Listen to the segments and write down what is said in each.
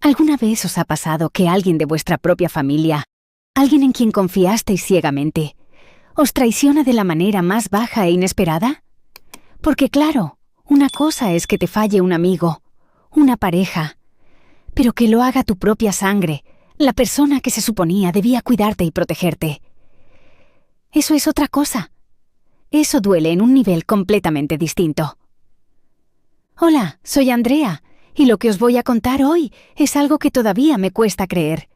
¿Alguna vez os ha pasado que alguien de vuestra propia familia, alguien en quien confiasteis ciegamente, os traiciona de la manera más baja e inesperada? Porque claro, una cosa es que te falle un amigo, una pareja, pero que lo haga tu propia sangre, la persona que se suponía debía cuidarte y protegerte. Eso es otra cosa. Eso duele en un nivel completamente distinto. Hola, soy Andrea, y lo que os voy a contar hoy es algo que todavía me cuesta creer.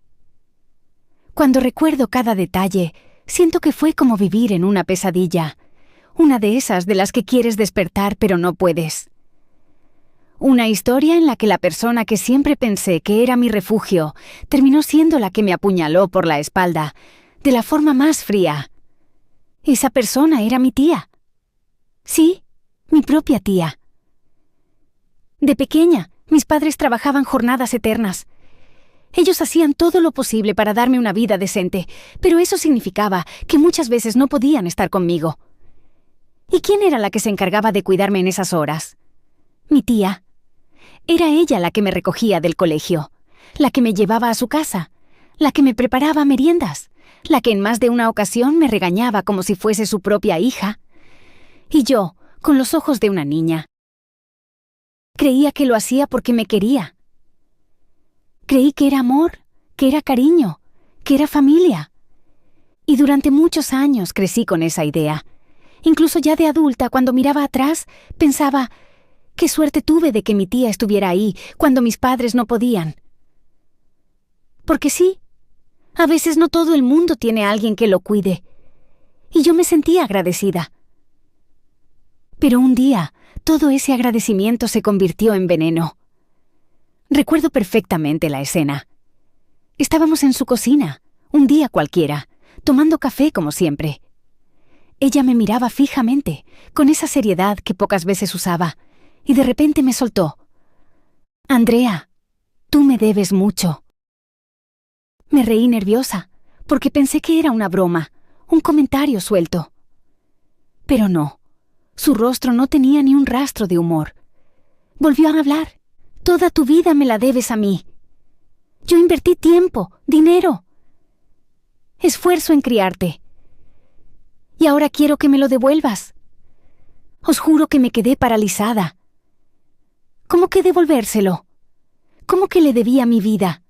Cuando recuerdo cada detalle, siento que fue como vivir en una pesadilla, una de esas de las que quieres despertar pero no puedes. Una historia en la que la persona que siempre pensé que era mi refugio terminó siendo la que me apuñaló por la espalda, de la forma más fría. Esa persona era mi tía. Sí, mi propia tía. De pequeña, mis padres trabajaban jornadas eternas. Ellos hacían todo lo posible para darme una vida decente, pero eso significaba que muchas veces no podían estar conmigo. ¿Y quién era la que se encargaba de cuidarme en esas horas? Mi tía. Era ella la que me recogía del colegio, la que me llevaba a su casa, la que me preparaba meriendas, la que en más de una ocasión me regañaba como si fuese su propia hija. Y yo, con los ojos de una niña, creía que lo hacía porque me quería. Creí que era amor, que era cariño, que era familia. Y durante muchos años crecí con esa idea. Incluso ya de adulta, cuando miraba atrás, pensaba, qué suerte tuve de que mi tía estuviera ahí cuando mis padres no podían. Porque sí, a veces no todo el mundo tiene a alguien que lo cuide. Y yo me sentía agradecida. Pero un día, todo ese agradecimiento se convirtió en veneno. Recuerdo perfectamente la escena. Estábamos en su cocina, un día cualquiera, tomando café como siempre. Ella me miraba fijamente, con esa seriedad que pocas veces usaba, y de repente me soltó. Andrea, tú me debes mucho. Me reí nerviosa, porque pensé que era una broma, un comentario suelto. Pero no, su rostro no tenía ni un rastro de humor. Volvió a hablar. Toda tu vida me la debes a mí. Yo invertí tiempo, dinero, esfuerzo en criarte. Y ahora quiero que me lo devuelvas. Os juro que me quedé paralizada. ¿Cómo que devolvérselo? ¿Cómo que le debía mi vida?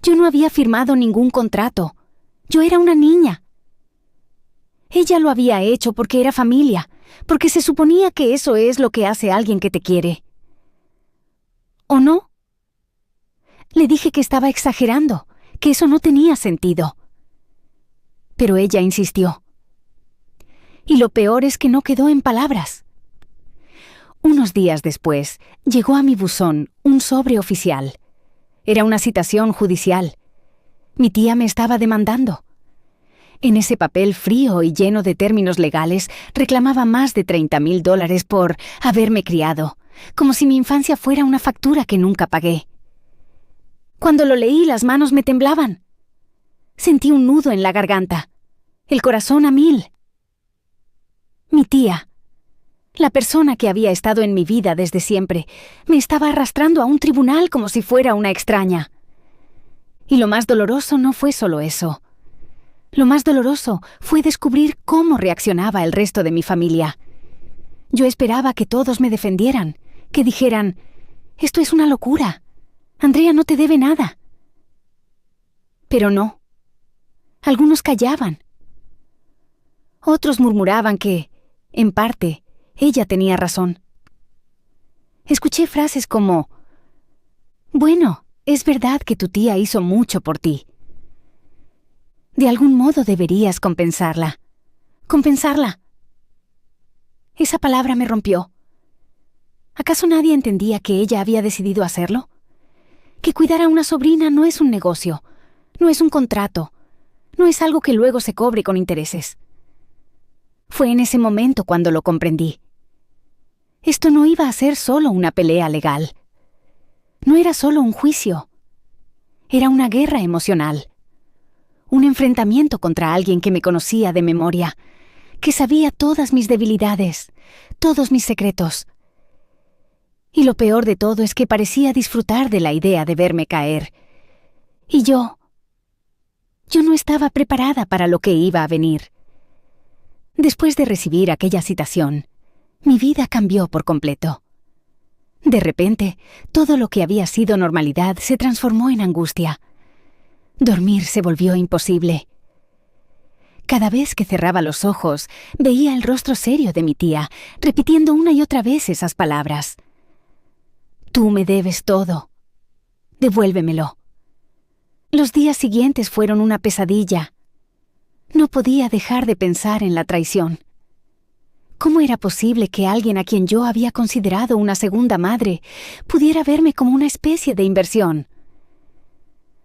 Yo no había firmado ningún contrato. Yo era una niña. Ella lo había hecho porque era familia, porque se suponía que eso es lo que hace alguien que te quiere. ¿O no? Le dije que estaba exagerando, que eso no tenía sentido. Pero ella insistió. Y lo peor es que no quedó en palabras. Unos días después, llegó a mi buzón un sobre oficial. Era una citación judicial. Mi tía me estaba demandando. En ese papel frío y lleno de términos legales, reclamaba más de $30,000 por haberme criado, como si mi infancia fuera una factura que nunca pagué. Cuando lo leí, las manos me temblaban. Sentí un nudo en la garganta, el corazón a 1000. Mi tía, la persona que había estado en mi vida desde siempre, me estaba arrastrando a un tribunal como si fuera una extraña. Y lo más doloroso no fue solo eso. Lo más doloroso fue descubrir cómo reaccionaba el resto de mi familia. Yo esperaba que todos me defendieran, que dijeran, «Esto es una locura. Andrea no te debe nada». Pero no. Algunos callaban. Otros murmuraban que, en parte, ella tenía razón. Escuché frases como, «Bueno, es verdad que tu tía hizo mucho por ti. De algún modo deberías compensarla. Compensarla». Esa palabra me rompió. ¿Acaso nadie entendía que ella había decidido hacerlo? Que cuidar a una sobrina no es un negocio, no es un contrato, no es algo que luego se cobre con intereses. Fue en ese momento cuando lo comprendí. Esto no iba a ser solo una pelea legal. No era solo un juicio. Era una guerra emocional. Un enfrentamiento contra alguien que me conocía de memoria, que sabía todas mis debilidades, todos mis secretos. Y lo peor de todo es que parecía disfrutar de la idea de verme caer. Y yo no estaba preparada para lo que iba a venir. Después de recibir aquella citación, mi vida cambió por completo. De repente, todo lo que había sido normalidad se transformó en angustia. Dormir se volvió imposible. Cada vez que cerraba los ojos, veía el rostro serio de mi tía, repitiendo una y otra vez esas palabras. Tú me debes todo. Devuélvemelo. Los días siguientes fueron una pesadilla. No podía dejar de pensar en la traición. ¿Cómo era posible que alguien a quien yo había considerado una segunda madre pudiera verme como una especie de inversión?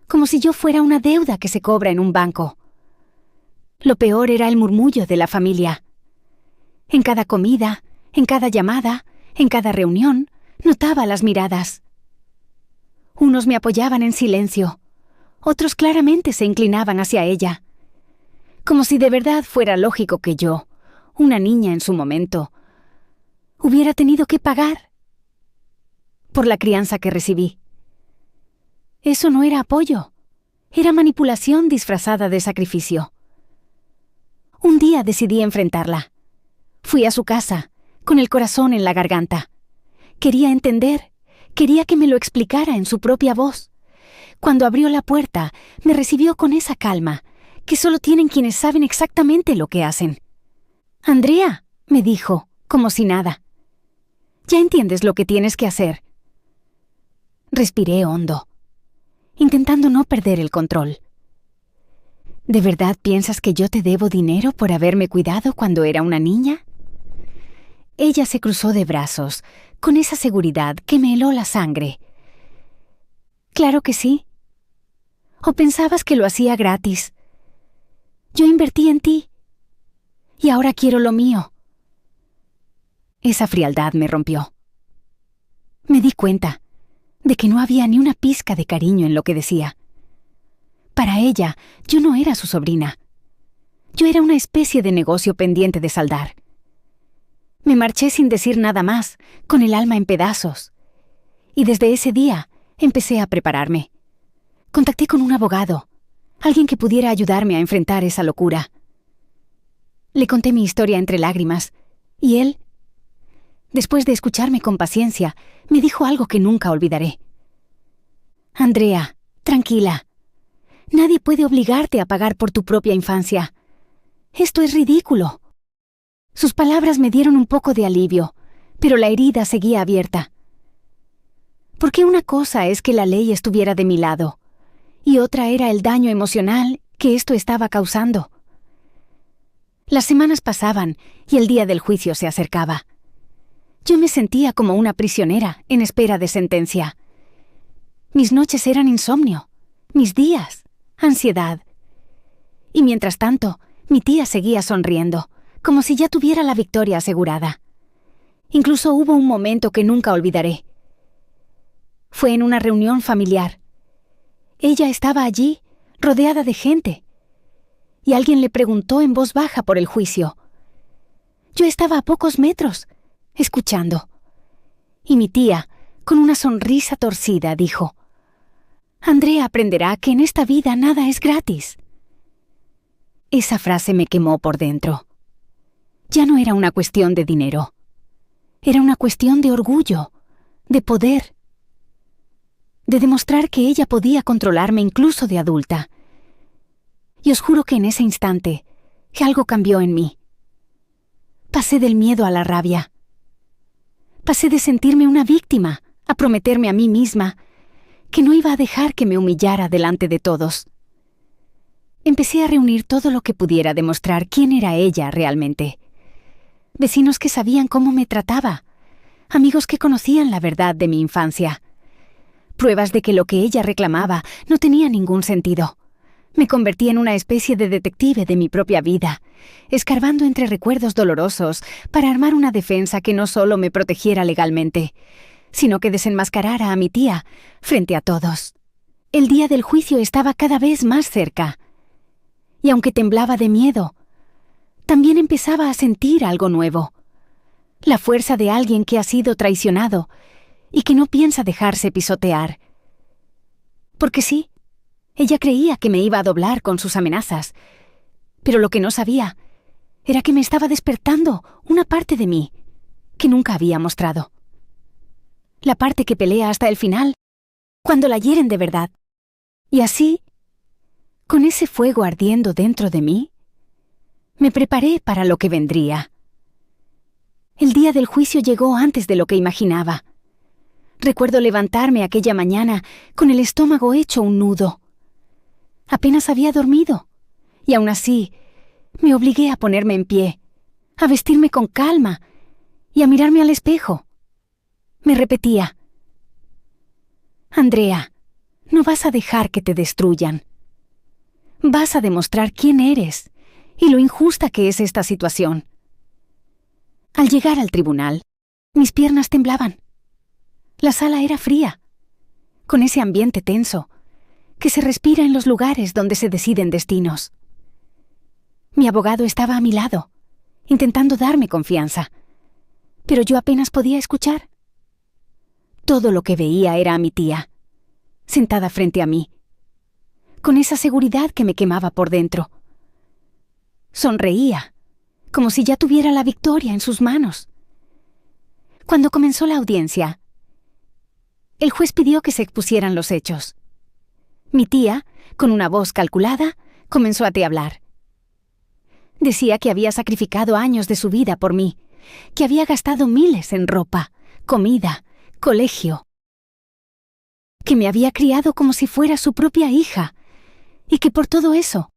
Como si yo fuera una deuda que se cobra en un banco. Lo peor era el murmullo de la familia. En cada comida, en cada llamada, en cada reunión, notaba las miradas. Unos me apoyaban en silencio, otros claramente se inclinaban hacia ella. Como si de verdad fuera lógico que yo, una niña en su momento, hubiera tenido que pagar por la crianza que recibí. Eso no era apoyo, era manipulación disfrazada de sacrificio. Un día decidí enfrentarla. Fui a su casa, con el corazón en la garganta. Quería entender, quería que me lo explicara en su propia voz. Cuando abrió la puerta, me recibió con esa calma que solo tienen quienes saben exactamente lo que hacen. «Andrea», me dijo, como si nada. «Ya entiendes lo que tienes que hacer». Respiré hondo, intentando no perder el control. ¿De verdad piensas que yo te debo dinero por haberme cuidado cuando era una niña? Ella se cruzó de brazos, con esa seguridad que me heló la sangre. Claro que sí. ¿O pensabas que lo hacía gratis? Yo invertí en ti. Y ahora quiero lo mío. Esa frialdad me rompió. Me di cuenta de que no había ni una pizca de cariño en lo que decía. Para ella, yo no era su sobrina. Yo era una especie de negocio pendiente de saldar. Me marché sin decir nada más, con el alma en pedazos. Y desde ese día empecé a prepararme. Contacté con un abogado, alguien que pudiera ayudarme a enfrentar esa locura. Le conté mi historia entre lágrimas, y él, después de escucharme con paciencia, me dijo algo que nunca olvidaré. «Andrea, tranquila. Nadie puede obligarte a pagar por tu propia infancia. Esto es ridículo». Sus palabras me dieron un poco de alivio, pero la herida seguía abierta. Porque una cosa es que la ley estuviera de mi lado, y otra era el daño emocional que esto estaba causando. Las semanas pasaban y el día del juicio se acercaba. Yo me sentía como una prisionera en espera de sentencia. Mis noches eran insomnio, mis días, ansiedad. Y mientras tanto, mi tía seguía sonriendo, como si ya tuviera la victoria asegurada. Incluso hubo un momento que nunca olvidaré. Fue en una reunión familiar. Ella estaba allí, rodeada de gente, y alguien le preguntó en voz baja por el juicio. Yo estaba a pocos metros, escuchando. Y mi tía, con una sonrisa torcida, dijo: «Andrea aprenderá que en esta vida nada es gratis». Esa frase me quemó por dentro. Ya no era una cuestión de dinero. Era una cuestión de orgullo, de poder, de demostrar que ella podía controlarme incluso de adulta. Y os juro que en ese instante, que algo cambió en mí. Pasé del miedo a la rabia. Pasé de sentirme una víctima a prometerme a mí misma que no iba a dejar que me humillara delante de todos. Empecé a reunir todo lo que pudiera demostrar quién era ella realmente. Vecinos que sabían cómo me trataba, amigos que conocían la verdad de mi infancia. Pruebas de que lo que ella reclamaba no tenía ningún sentido. Me convertí en una especie de detective de mi propia vida, escarbando entre recuerdos dolorosos para armar una defensa que no solo me protegiera legalmente, sino que desenmascarara a mi tía frente a todos. El día del juicio estaba cada vez más cerca, y aunque temblaba de miedo, también empezaba a sentir algo nuevo. La fuerza de alguien que ha sido traicionado y que no piensa dejarse pisotear. Porque sí, ella creía que me iba a doblar con sus amenazas, pero lo que no sabía era que me estaba despertando una parte de mí que nunca había mostrado. La parte que pelea hasta el final, cuando la hieren de verdad. Y así, con ese fuego ardiendo dentro de mí, me preparé para lo que vendría. El día del juicio llegó antes de lo que imaginaba. Recuerdo levantarme aquella mañana con el estómago hecho un nudo. Apenas había dormido, y aún así me obligué a ponerme en pie, a vestirme con calma y a mirarme al espejo. Me repetía: Andrea, no vas a dejar que te destruyan. Vas a demostrar quién eres y lo injusta que es esta situación. Al llegar al tribunal, mis piernas temblaban. La sala era fría, con ese ambiente tenso que se respira en los lugares donde se deciden destinos. Mi abogado estaba a mi lado, intentando darme confianza, pero yo apenas podía escuchar. Todo lo que veía era a mi tía, sentada frente a mí, con esa seguridad que me quemaba por dentro. Sonreía, como si ya tuviera la victoria en sus manos. Cuando comenzó la audiencia, el juez pidió que se expusieran los hechos. Mi tía, con una voz calculada, comenzó a hablar. Decía que había sacrificado años de su vida por mí, que había gastado miles en ropa, comida, colegio, que me había criado como si fuera su propia hija, y que por todo eso,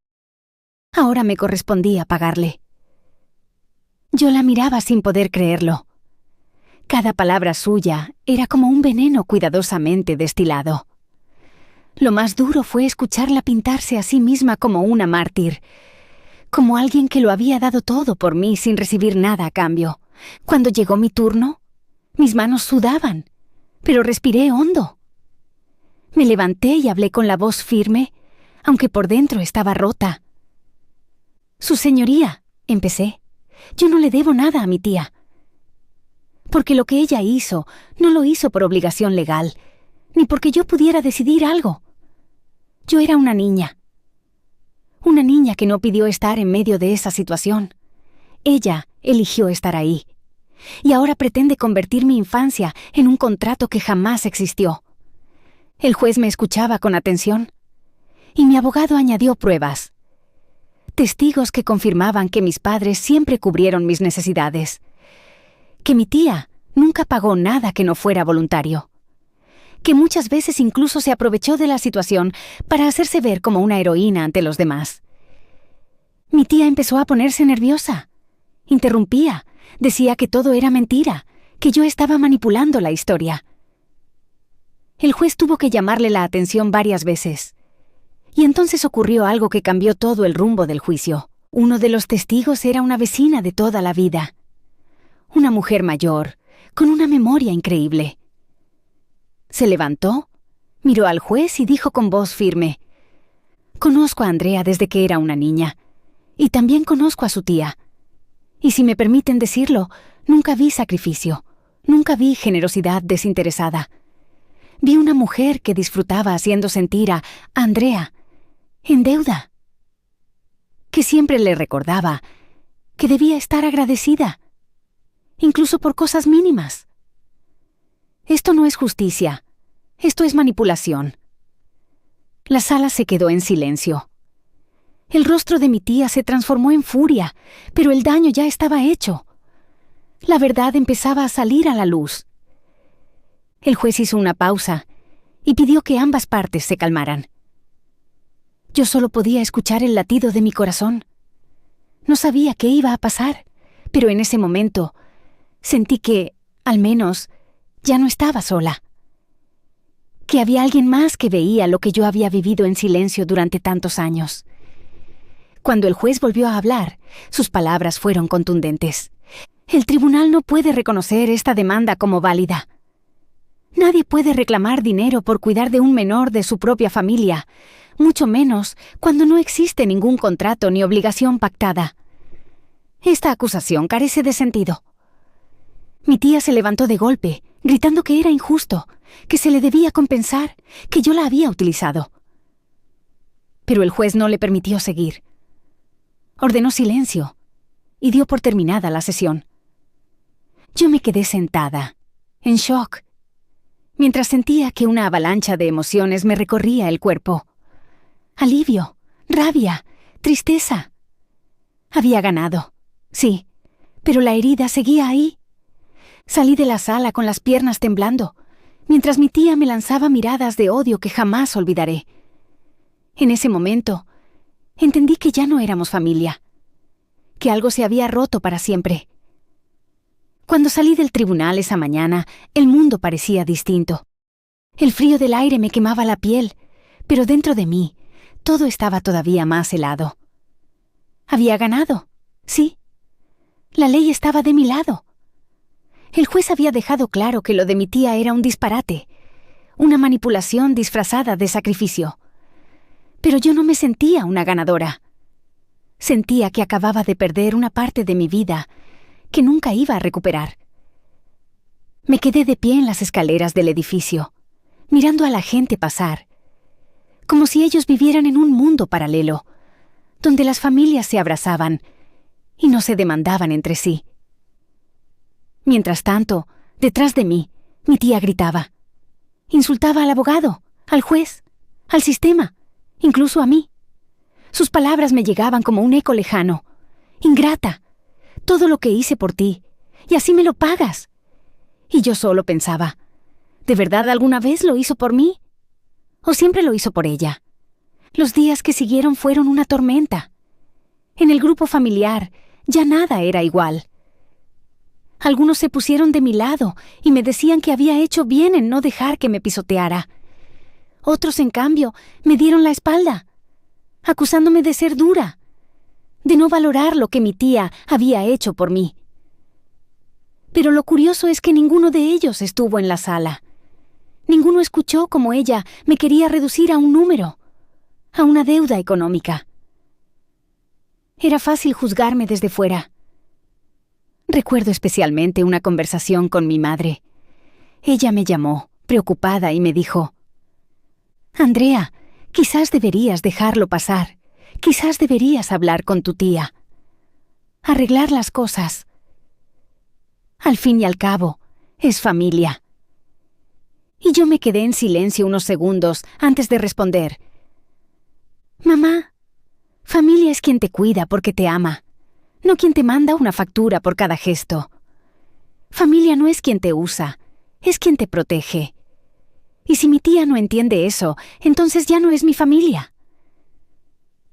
ahora me correspondía pagarle. Yo la miraba sin poder creerlo. Cada palabra suya era como un veneno cuidadosamente destilado. Lo más duro fue escucharla pintarse a sí misma como una mártir, como alguien que lo había dado todo por mí sin recibir nada a cambio. Cuando llegó mi turno, mis manos sudaban, pero respiré hondo. Me levanté y hablé con la voz firme, aunque por dentro estaba rota. Su señoría, empecé, yo no le debo nada a mi tía. Porque lo que ella hizo, no lo hizo por obligación legal, ni porque yo pudiera decidir algo. Yo era una niña que no pidió estar en medio de esa situación. Ella eligió estar ahí. Y ahora pretende convertir mi infancia en un contrato que jamás existió. El juez me escuchaba con atención, y mi abogado añadió pruebas. Testigos que confirmaban que mis padres siempre cubrieron mis necesidades. Que mi tía nunca pagó nada que no fuera voluntario. Que muchas veces incluso se aprovechó de la situación para hacerse ver como una heroína ante los demás. Mi tía empezó a ponerse nerviosa. Interrumpía, decía que todo era mentira, que yo estaba manipulando la historia. El juez tuvo que llamarle la atención varias veces. Y entonces ocurrió algo que cambió todo el rumbo del juicio. Uno de los testigos era una vecina de toda la vida. Una mujer mayor, con una memoria increíble. Se levantó, miró al juez y dijo con voz firme: «Conozco a Andrea desde que era una niña, y también conozco a su tía. Y si me permiten decirlo, nunca vi sacrificio, nunca vi generosidad desinteresada. Vi una mujer que disfrutaba haciendo sentir a Andrea en deuda, que siempre le recordaba que debía estar agradecida, incluso por cosas mínimas. Esto no es justicia, esto es manipulación». La sala se quedó en silencio. El rostro de mi tía se transformó en furia, pero el daño ya estaba hecho. La verdad empezaba a salir a la luz. El juez hizo una pausa y pidió que ambas partes se calmaran. Yo solo podía escuchar el latido de mi corazón. No sabía qué iba a pasar, pero en ese momento sentí que, al menos, ya no estaba sola. Que había alguien más que veía lo que yo había vivido en silencio durante tantos años. Cuando el juez volvió a hablar, sus palabras fueron contundentes. El tribunal no puede reconocer esta demanda como válida. Nadie puede reclamar dinero por cuidar de un menor de su propia familia, mucho menos cuando no existe ningún contrato ni obligación pactada. Esta acusación carece de sentido. Mi tía se levantó de golpe, gritando que era injusto, que se le debía compensar, que yo la había utilizado. Pero el juez no le permitió seguir. Ordenó silencio y dio por terminada la sesión. Yo me quedé sentada, en shock, mientras sentía que una avalancha de emociones me recorría el cuerpo. Alivio, rabia, tristeza. Había ganado, sí, pero la herida seguía ahí. Salí de la sala con las piernas temblando, mientras mi tía me lanzaba miradas de odio que jamás olvidaré. En ese momento, entendí que ya no éramos familia, que algo se había roto para siempre. Cuando salí del tribunal esa mañana, el mundo parecía distinto. El frío del aire me quemaba la piel, pero dentro de mí, todo estaba todavía más helado. Había ganado, sí. La ley estaba de mi lado. El juez había dejado claro que lo de mi tía era un disparate, una manipulación disfrazada de sacrificio. Pero yo no me sentía una ganadora. Sentía que acababa de perder una parte de mi vida que nunca iba a recuperar. Me quedé de pie en las escaleras del edificio, mirando a la gente pasar, como si ellos vivieran en un mundo paralelo, donde las familias se abrazaban y no se demandaban entre sí. Mientras tanto, detrás de mí, mi tía gritaba. Insultaba al abogado, al juez, al sistema, incluso a mí. Sus palabras me llegaban como un eco lejano. Ingrata, todo lo que hice por ti, y así me lo pagas. Y yo solo pensaba, ¿de verdad alguna vez lo hizo por mí? ¿O siempre lo hizo por ella? Los días que siguieron fueron una tormenta. En el grupo familiar ya nada era igual. Algunos se pusieron de mi lado y me decían que había hecho bien en no dejar que me pisoteara. Otros, en cambio, me dieron la espalda, acusándome de ser dura, de no valorar lo que mi tía había hecho por mí. Pero lo curioso es que ninguno de ellos estuvo en la sala. Ninguno escuchó cómo ella me quería reducir a un número, a una deuda económica. Era fácil juzgarme desde fuera. Recuerdo especialmente una conversación con mi madre. Ella me llamó, preocupada, y me dijo: «Andrea, quizás deberías dejarlo pasar. Quizás deberías hablar con tu tía. Arreglar las cosas. Al fin y al cabo, es familia». Y yo me quedé en silencio unos segundos antes de responder: «Mamá, familia es quien te cuida porque te ama, no quien te manda una factura por cada gesto. Familia no es quien te usa, es quien te protege. Y si mi tía no entiende eso, entonces ya no es mi familia».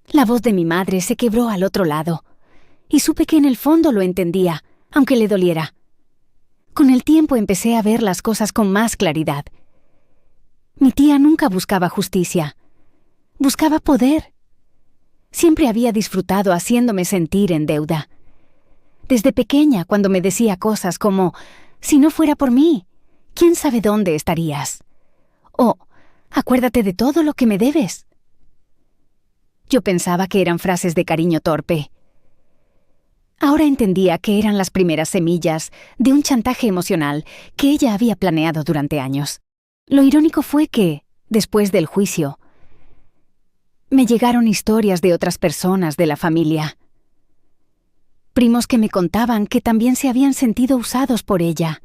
La voz de mi madre se quebró al otro lado, y supe que en el fondo lo entendía, aunque le doliera. Con el tiempo empecé a ver las cosas con más claridad. Mi tía nunca buscaba justicia, buscaba poder. Siempre había disfrutado haciéndome sentir en deuda. Desde pequeña, cuando me decía cosas como: «Si no fuera por mí, ¿quién sabe dónde estarías?», o «Acuérdate de todo lo que me debes». Yo pensaba que eran frases de cariño torpe. Ahora entendía que eran las primeras semillas de un chantaje emocional que ella había planeado durante años. Lo irónico fue que, después del juicio, me llegaron historias de otras personas de la familia. Primos que me contaban que también se habían sentido usados por ella.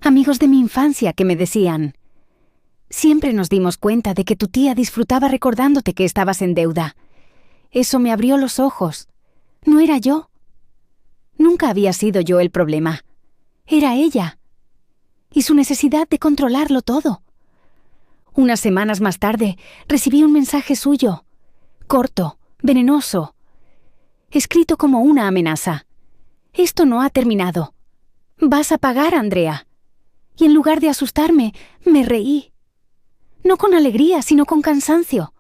Amigos de mi infancia que me decían: «Siempre nos dimos cuenta de que tu tía disfrutaba recordándote que estabas en deuda. Eso me abrió los ojos. No era yo. Nunca había sido yo el problema. Era ella. Y su necesidad de controlarlo todo». Unas semanas más tarde, recibí un mensaje suyo, corto, venenoso, escrito como una amenaza. «Esto no ha terminado. Vas a pagar, Andrea». Y en lugar de asustarme, me reí. No con alegría, sino con cansancio.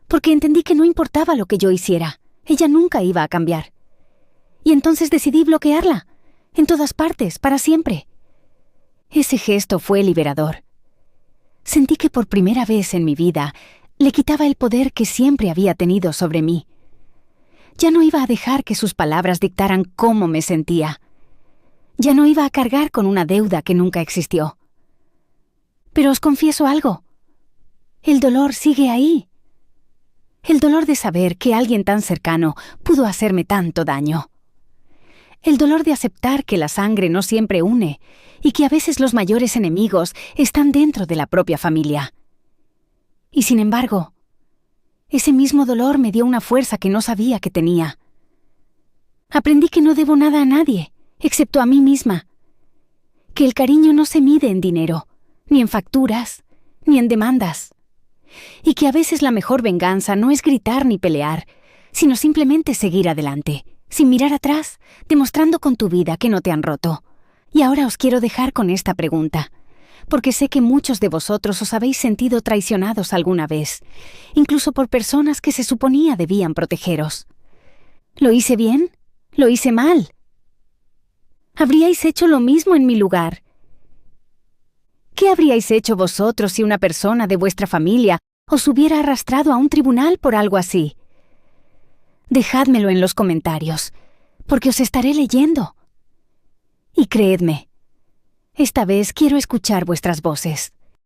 Porque entendí que no importaba lo que yo hiciera, ella nunca iba a cambiar. Y entonces decidí bloquearla, en todas partes, para siempre. Ese gesto fue liberador. Sentí que por primera vez en mi vida le quitaba el poder que siempre había tenido sobre mí. Ya no iba a dejar que sus palabras dictaran cómo me sentía. Ya no iba a cargar con una deuda que nunca existió. Pero os confieso algo. El dolor sigue ahí. El dolor de saber que alguien tan cercano pudo hacerme tanto daño. El dolor de aceptar que la sangre no siempre une y que a veces los mayores enemigos están dentro de la propia familia. Y sin embargo, ese mismo dolor me dio una fuerza que no sabía que tenía. Aprendí que no debo nada a nadie, excepto a mí misma. Que el cariño no se mide en dinero, ni en facturas, ni en demandas. Y que a veces la mejor venganza no es gritar ni pelear, sino simplemente seguir adelante, sin mirar atrás, demostrando con tu vida que no te han roto. Y ahora os quiero dejar con esta pregunta, porque sé que muchos de vosotros os habéis sentido traicionados alguna vez, incluso por personas que se suponía debían protegeros. ¿Lo hice bien? ¿Lo hice mal? ¿Habríais hecho lo mismo en mi lugar? ¿Qué habríais hecho vosotros si una persona de vuestra familia os hubiera arrastrado a un tribunal por algo así? Dejádmelo en los comentarios, porque os estaré leyendo. Y creedme, esta vez quiero escuchar vuestras voces.